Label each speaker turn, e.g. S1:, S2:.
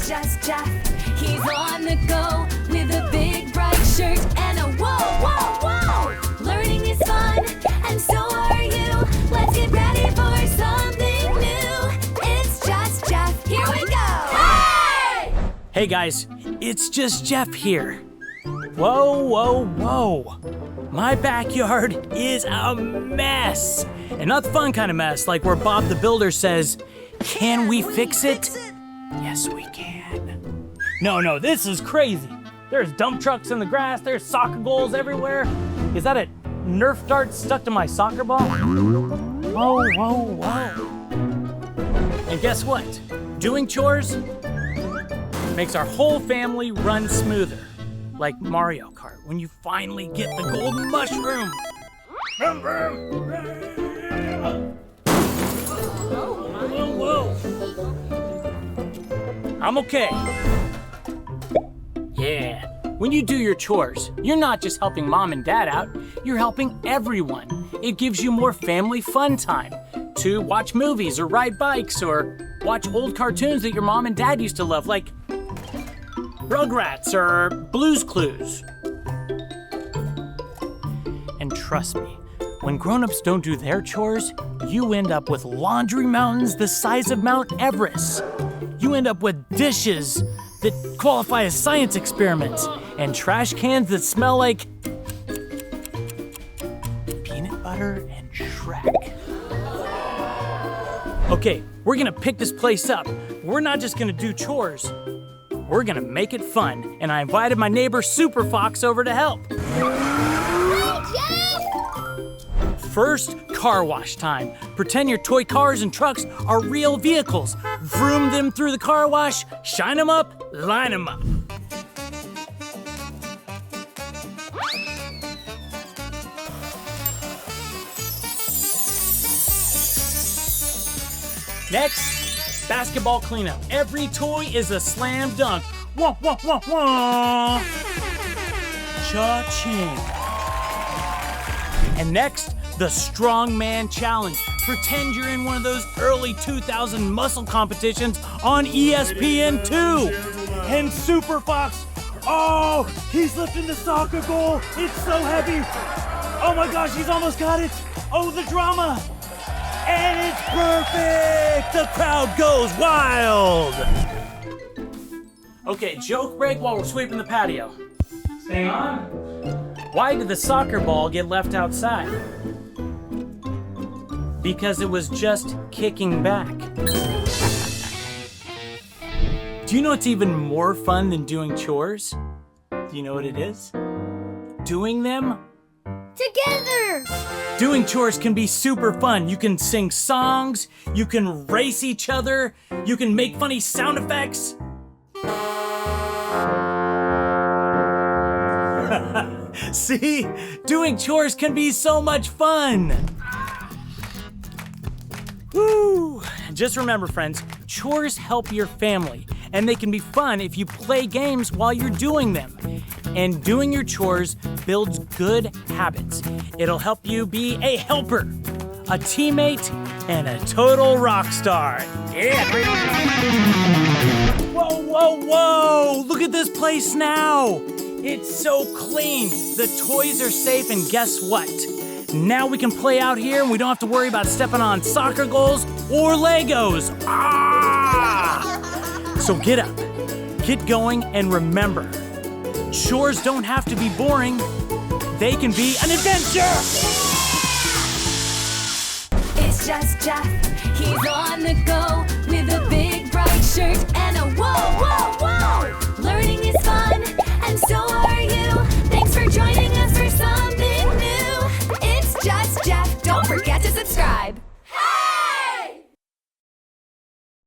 S1: It's just Jeff. He's on the go with a big bright shirt and a whoa, whoa, whoa. Learning is fun, and so are you. Let's get ready for something new. It's just Jeff. Here we go. Hey!
S2: Hey guys, it's just Jeff here. Whoa, whoa, whoa. My backyard is a mess. And not the fun kind of mess, like where Bob the Builder says, "Can we fix it?" Yes, we can. No, this is crazy. There's dump trucks in the grass, there's soccer goals everywhere. Is that a Nerf dart stuck to my soccer ball? Whoa, whoa, whoa. And guess what? Doing chores makes our whole family run smoother. Like Mario Kart, when you finally get the golden mushroom. Whoa. I'm okay. Yeah, when you do your chores, you're not just helping mom and dad out, you're helping everyone. It gives you more family fun time to watch movies or ride bikes or watch old cartoons that your mom and dad used to love, like Rugrats or Blue's Clues. And trust me, when grown-ups don't do their chores, you end up with laundry mountains the size of Mount Everest. You end up with dishes that qualify as science experiments and trash cans that smell like peanut butter and Shrek. Okay, we're gonna pick this place up. We're not just gonna do chores. We're gonna make it fun, and I invited my neighbor Super Fox over to help. First, car wash time. Pretend your toy cars and trucks are real vehicles. Vroom them through the car wash, shine them up, line them up. Next, basketball cleanup. Every toy is a slam dunk. Wah, wah, wah, wah. Cha-ching. And next, the Strongman Challenge. Pretend you're in one of those early 2000 muscle competitions on ESPN2. And Super Fox, oh, he's lifting the soccer goal. It's so heavy. Oh my gosh, he's almost got it. Oh, the drama. And it's perfect! The crowd goes wild! Okay, joke break while we're sweeping the patio. Stay on. Why did the soccer ball get left outside? Because it was just kicking back. Do you know what's even more fun than doing chores? Do you know what it is? Doing them
S1: together!
S2: Doing chores can be super fun. You can sing songs, you can race each other, you can make funny sound effects. See? Doing chores can be so much fun. Woo! Just remember, friends, chores help your family, and they can be fun if you play games while you're doing them. And doing your chores builds good habits. It'll help you be a helper, a teammate, and a total rock star. Yeah! Whoa, whoa, whoa! Look at this place now! It's so clean. The toys are safe, and guess what? Now we can play out here and we don't have to worry about stepping on soccer goals or Legos. Ah! So get up, get going, and remember, chores don't have to be boring. They can be an adventure!
S1: It's just Jeff. He's on the go with a big